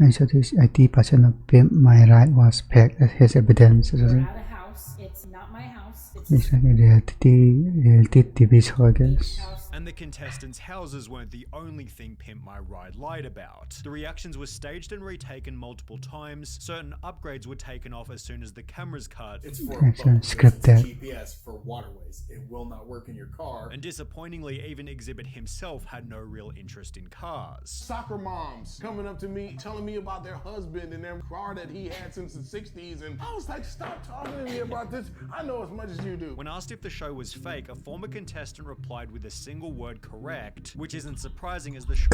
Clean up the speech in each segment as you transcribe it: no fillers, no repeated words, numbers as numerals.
And so this 80% of pimpmyride was packed as his evidence. We're at a house. It's not my house. It's like a reality TV show, I guess. And the contestants' houses weren't the only thing pimpmyride lied about. The reactions were staged and retaken multiple times. Certain upgrades were taken off as soon as the cameras cut. It's for a boat. Scripted. GPS for waterways. It will not work in your car. And disappointingly, even Exhibit himself had no real interest in cars. Soccer moms coming up to me, telling me about their husband and their car that he had since the 60s. And I was like, stop talking to me about this. I know as much as you do. When asked if the show was fake, a former contestant replied with a single word correct, which isn't surprising as the show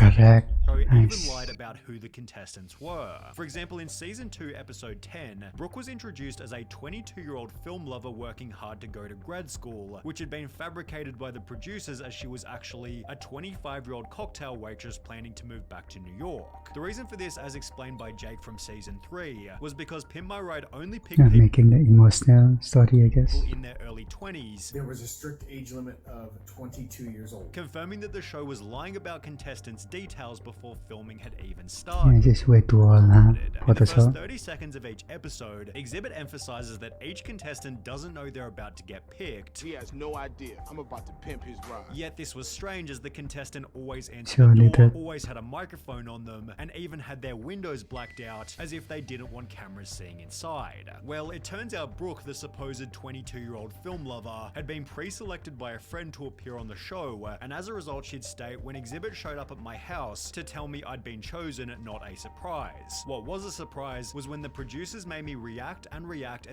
even lied about who the contestants were. For example, in season 2, episode 10, Brooke was introduced as a 22-year-old film lover working hard to go to grad school, which had been fabricated by the producers as she was actually a 25-year-old cocktail waitress planning to move back to New York. The reason for this, as explained by Jake from season 3, was because pimpmyride only picked people making the emotional story, I guess. in their early 20s. There was a strict age limit of 22 years old. Confirming that the show was lying about contestants' details before filming had even Yeah, started. just way too old, huh? In the first 30 seconds of each episode, Exhibit emphasizes that each contestant doesn't know they're about to get picked. He has no idea. I'm about to pimp his ride. Yet this was strange as the contestant always answered Surely the door, that- always had a microphone on them, and even had their windows blacked out as if they didn't want cameras seeing inside. Well, it turns out Brooke, the supposed 22-year-old film lover, had been pre-selected by a friend to appear on the show, and as a result she'd state, when Exhibit showed up at my house to tell me I'd been chosen, not a surprise. What was a surprise was when the producers made me react and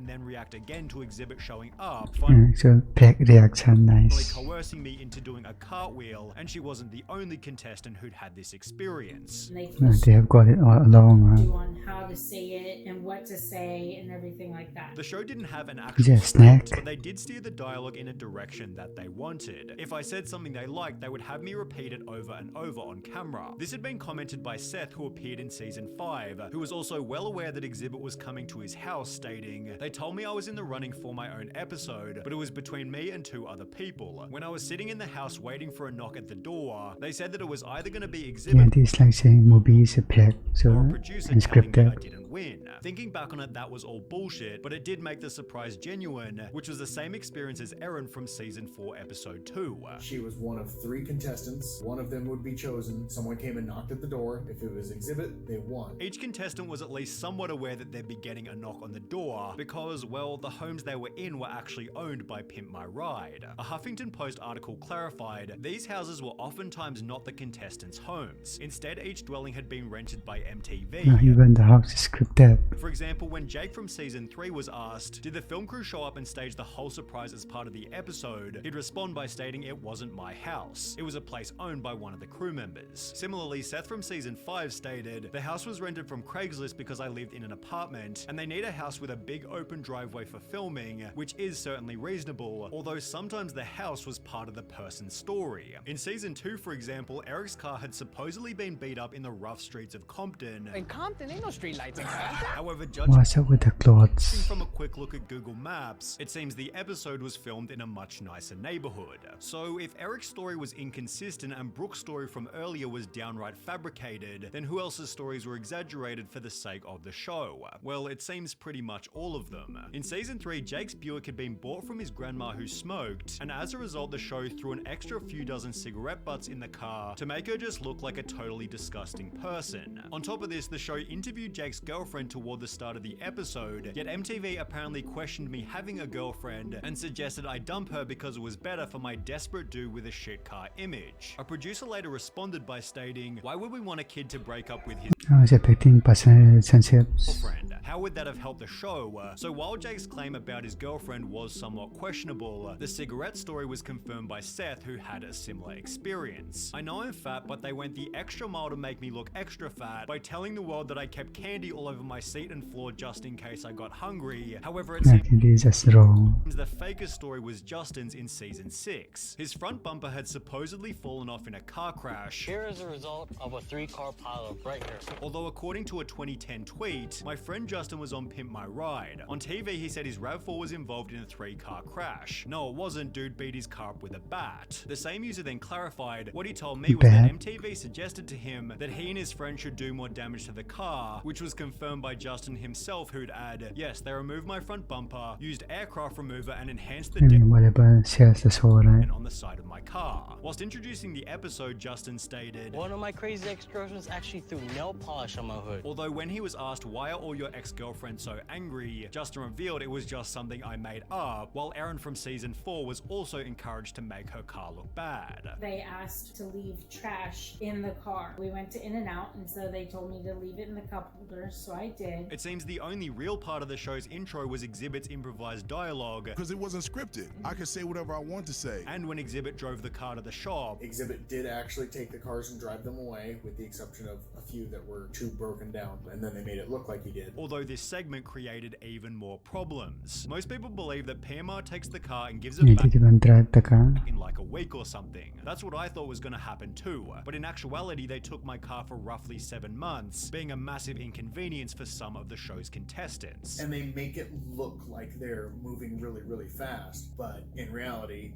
then react again to Exhibit showing up, finally So pack reaction, nice. coercing me into doing a cartwheel, and she wasn't the only contestant who'd had this experience. And they They have got it all along, you huh? on how to say it and what to say and everything like that. The show didn't have an Is actual it a snack? script, but they did steer the dialogue in a direction that they wanted. If I said something they liked, they would have me repeat it over and over on camera. This had been commented by Seth, who appeared in season 5, who was also well aware that Exhibit was coming to his house, stating, "They told me I was in the running for my own episode, but it was between me and 2 other people. When I was sitting in the house waiting for a knock at the door, they said that it was either going to be Yeah, Exhibit this is like saying movie is a pack, so or a producer telling me I unscripted. didn't win. Thinking back on it, that was all bullshit, but it did make the surprise genuine, which was the same experience as Erin from season 4, episode 2. She was one of 3 contestants. One of them would be chosen. Someone came and knocked at the door. If it was Exhibit, they won. Each contestant was at least somewhat aware that they'd be getting a knock on the door because, well, the homes they were in were actually owned by pimpmyride. A Huffington Post article clarified these houses were oftentimes not the contestants' homes. Instead, each dwelling had been rented by MTV. Not even the house is scripted. For example, when Jake from season 3 was asked, did the film crew show up and stage the whole surprise as part of the episode, he'd respond by stating it wasn't my house. It was a place owned by one of the crew members. Similarly, Seth from season 5 stated, the house was rented from Craigslist because I lived in an apartment, and they need a house with a big open driveway for filming, which is certainly reasonable, although sometimes the house was part of the person's story. In season 2, for example, Eric's car had supposedly been beat up in the rough streets of Compton. In Compton, ain't no street lights in Compton. However, judging What's up with the clothes? from a quick look at Google Maps, it seems the episode was filmed in a much nicer neighborhood. So if Eric's story was inconsistent and Brooke's story from earlier was downright fabricated, then who else's stories were exaggerated for the sake of the show? Well, it seems pretty much all of them. In season 3, Jake's Buick had been bought from his grandma who smoked, and as a result the show threw an extra few dozen cigarette butts in the car to make her just look like a totally disgusting person. On top of this, the show interviewed Jake's girlfriend toward the start of the episode, yet MTV apparently questioned me having a girlfriend and suggested I dump her because it was better for my desperate dude with a shit car image. A producer later responded by stating, why would we want a kid to break up with his I was affecting personal relationships. girlfriend? How would that have helped the show? So while Jake's claim about his girlfriend was somewhat questionable, the cigarette story was confirmed by Seth, who had a similar experience. I know I'm fat, but they went the extra mile to make me look extra fat by telling the world that I kept candy all over my seat and floor just in case I got hungry. However, it seems It is just wrong. the fakest story was Justin's in season 6. His front bumper had supposedly fallen off in a car crash. Here is the result of a 3-car pileup right here. Although according to a 2010 tweet, my friend Justin Justin was on Pimp My Ride. On TV, he said his RAV4 was involved in a 3-car crash. No, it wasn't. Dude beat his car up with a bat. The same user then clarified what he told me was that MTV suggested to him that he and his friend should do more damage to the car, which was confirmed by Justin himself, who'd add, yes, they removed my front bumper, used aircraft remover, and enhanced the whatever shares the soul, right? on the side of my car. Whilst introducing the episode, Justin stated, One of my crazy ex-girlfriends actually threw nail polish on my hood. although when he was asked why are all your ex-girlfriends so angry, Justin revealed it was just something I made up, while Erin from season 4 was also encouraged to make her car look bad. They asked to leave trash in the car. We went to In-N-Out, and so they told me to leave it in the cup holder, so I did. It seems the only real part of the show's intro was Exhibit's improvised dialogue, Because it wasn't scripted. I could say whatever I want to say. and when Exhibit drove the car to the shop, Exhibit did actually take the cars and drive them away, with the exception of a few that were too broken down, and then they made it look like he did. although this segment created even more problems. Most people believe that PMR takes the car and gives it He back didn't drive the car. in like a week or something. That's what I thought was going to happen too, but in actuality they took my car for roughly 7 months, being a massive inconvenience for some of the show's contestants. And they make it look like they're moving really, really fast, but in reality,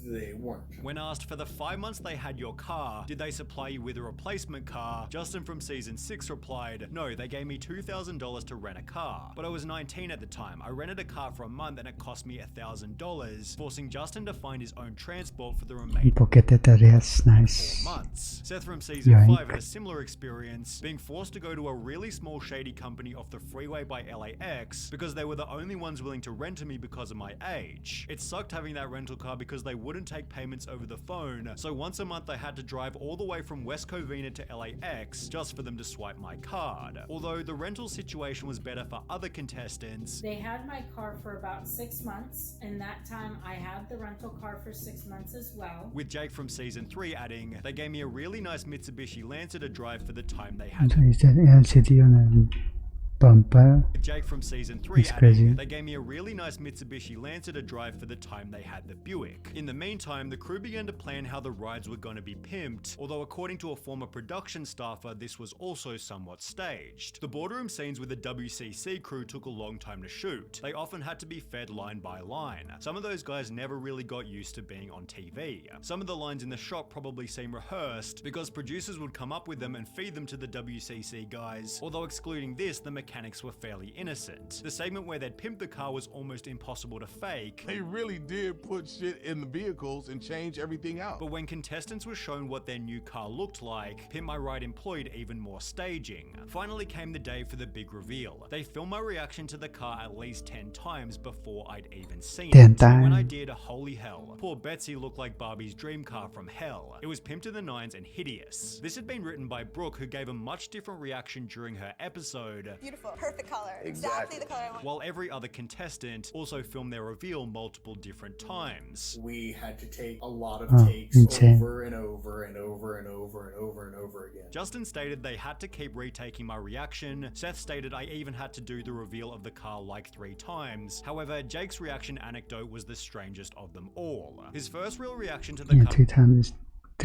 they weren't. When asked for the 5 months they had your car, did they supply you with a replacement car? Justin from season 6 replied, no, they gave me $2,000 to rent a car. But I was 19 at the time. I rented a car for a month and it cost me $1,000, forcing Justin to find his own transport for the remaining Pocketed the rest, nice. 4 months. Seth from season Yoink. 5 had a similar experience, being forced to go to a really small shady company off the freeway by LAX because they were the only ones willing to rent to me because of my age. It sucked having that rental car because they wouldn't take payments over the phone, so once a month I had to drive all the way from West Covina to LAX just for them to swipe my card. Although the rental situation was better for other contestants, They had my car for about 6 months, and that time I had the rental car for 6 months as well. with Jake from season 3 adding, they gave me a really nice Mitsubishi Lancer to drive for the time they had. So is that LCD on a bumper? Jake from season 3 It's adding, crazy. they gave me a really nice Mitsubishi Lancer to drive for the time they had the Buick. In the meantime, the crew began to plan how the rides were going to be pimped, although according to a former production staffer, this was also somewhat staged. The boardroom scenes with the WCC crew took a long time to shoot. They often had to be fed line by line. Some of those guys never really got used to being on TV. Some of the lines in the shop probably seem rehearsed because producers would come up with them and feed them to the WCC guys, although excluding this, the mechanics were fairly innocent. The segment where they'd pimp the car was almost impossible to fake, They really did put shit in the vehicles and change everything out. but when contestants were shown what their new car looked like, Pimp My Ride employed even more staging. Finally came the day for the big reveal. They filmed my reaction to the car at least 10 times before I'd even seen 10 it. And when I times. did, holy hell. Poor Betsy looked like Barbie's dream car from hell. It was pimped to the nines and hideous. This had been written by Brooke, who gave a much different reaction during her episode, Beautiful, perfect color. Exactly the color I want. while every other contestant also filmed their reveal multiple different times. We had to take a lot of Oh, takes insane. over and over and over and over and over and over again. Justin stated they had to keep retaking my reaction. Seth stated I even had to do the reveal of the car like 3 times. However, Jake's reaction anecdote was the strangest of them all. His first real reaction to the Yeah, car 3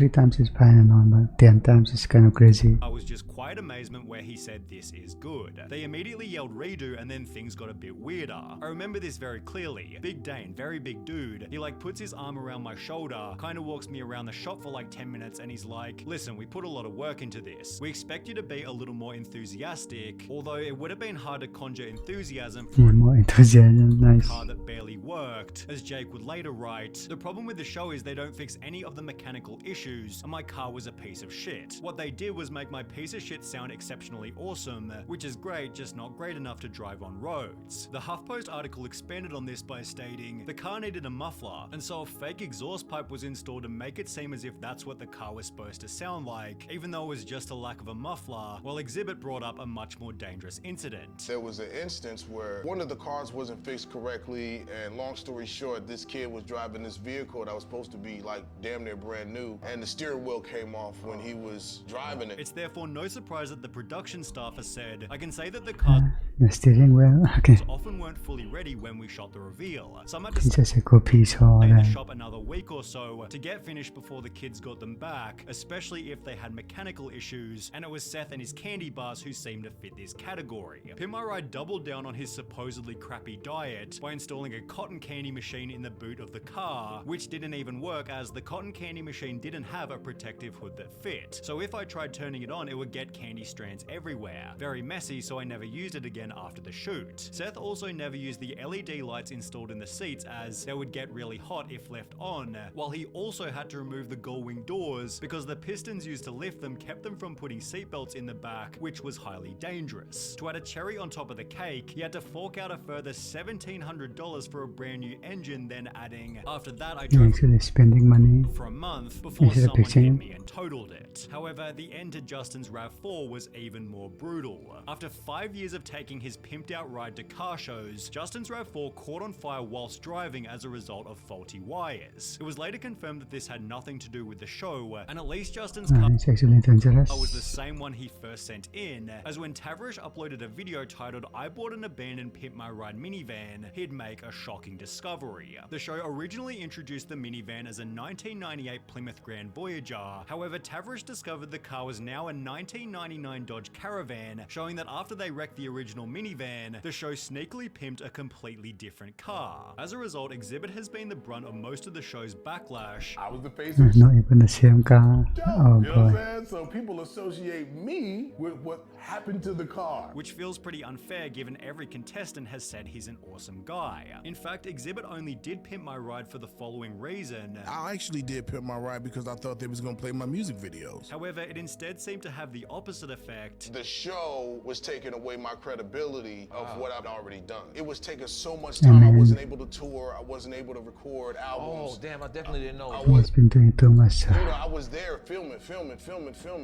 times is fine and all, but 10 times is kind of crazy. I was just quiet amazement where he said this is good. They immediately yelled redo and then things got a bit weirder. I remember this very clearly. Big Dane, very big dude, he like puts his arm around my shoulder, kind of walks me around the shop for like 10 minutes and he's like, listen, we put a lot of work into this. We expect you to be a little more enthusiastic, although it would have been hard to conjure enthusiasm for Yeah, more enthusiasm, nice. car that barely worked. As Jake would later write, the problem with the show is they don't fix any of the mechanical issues, and my car was a piece of shit. What they did was make my piece of shit sound exceptionally awesome, which is great, just not great enough to drive on roads. The HuffPost article expanded on this by stating, the car needed a muffler, and so a fake exhaust pipe was installed to make it seem as if that's what the car was supposed to sound like, even though it was just a lack of a muffler, while Exhibit brought up a much more dangerous incident. There was an instance where one of the cars wasn't fixed correctly, and long story short, this kid was driving this vehicle that was supposed to be like damn near brand new, and the steering wheel came off when he was driving it. It's therefore no surprise that the production staff has said, I can say that the cars the steering wheel okay often weren't fully ready when we shot the reveal. Some had to ที่จะ say copy ชอ stay อะไร in the shop another week or so to get finished before the kids got them back, especially if they had mechanical issues, and it was Seth and his candy bars who seemed to fit this category. Pimpmyride doubled down on his supposedly crappy diet by installing a cotton candy machine in the boot of the car, which didn't even work as the cotton candy machine didn't have a protective hood that fit. So if I tried turning it on, it would get candy strands everywhere. Very messy, so I never used it again after the shoot. Seth also never used the LED lights installed in the seats as they would get really hot if left on, while he also had to remove the gull-wing doors because the pistons used to lift them kept them from putting seatbelts in the back, which was highly dangerous. To add a cherry on top of the cake, he had to fork out a further $1,700 for a brand new engine, then adding, after that I drove actually spending money for a month before Is it a someone picture? hit me and totaled it. However, the end to Justin's RAV4 was even more brutal. After 5 years of taking his pimped out ride to car shows, Justin's RAV4 caught on fire whilst driving as a result of faulty wires. It was later confirmed that this had nothing to do with the show, and at least Justin's car it's actually dangerous was the same one he first sent in, as when Tavrish uploaded a video titled I bought an abandoned Pimp My Ride minivan, he'd make a shocking discovery. The show originally introduced the minivan as a 1998 Plymouth Grand Voyager, however Tavrish discovered the car was now a 1999 Dodge Caravan, showing that after they wrecked the original minivan, the show sneakily pimped a completely different car. As a result, Exhibit has been the brunt of most of the show's backlash. I was the face of not even the same car oh you know what boy I'm saying? So people associate me with what happened to the car. Which feels pretty unfair given every contestant has said he's an awesome guy. In fact, Exhibit only did Pimp My Ride for the following reason. I actually did Pimp My Ride because I thought they was gonna play my music videos. However, it instead seemed to have the opposite effect. The show was taking away my credibility of what I've already done. It was taking so much time. I wasn't able to tour. I wasn't able to record albums. Oh, damn, I definitely didn't know. he's been doing too much You know, I was there filming.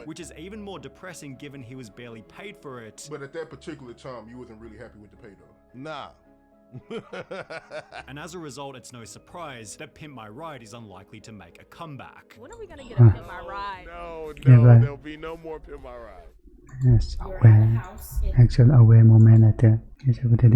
Which is even more depressing given he was barely paid for it. But at that particular time, you wasn't really happy with the pay though. Nah. And as a result, it's no surprise that Pimp My Ride is unlikely to make a comeback. When are we gonna get a Pimp My Ride? No, Never. there'll be no more Pimp My Ride. yes You're at a aware house in actual aware moment at the is evident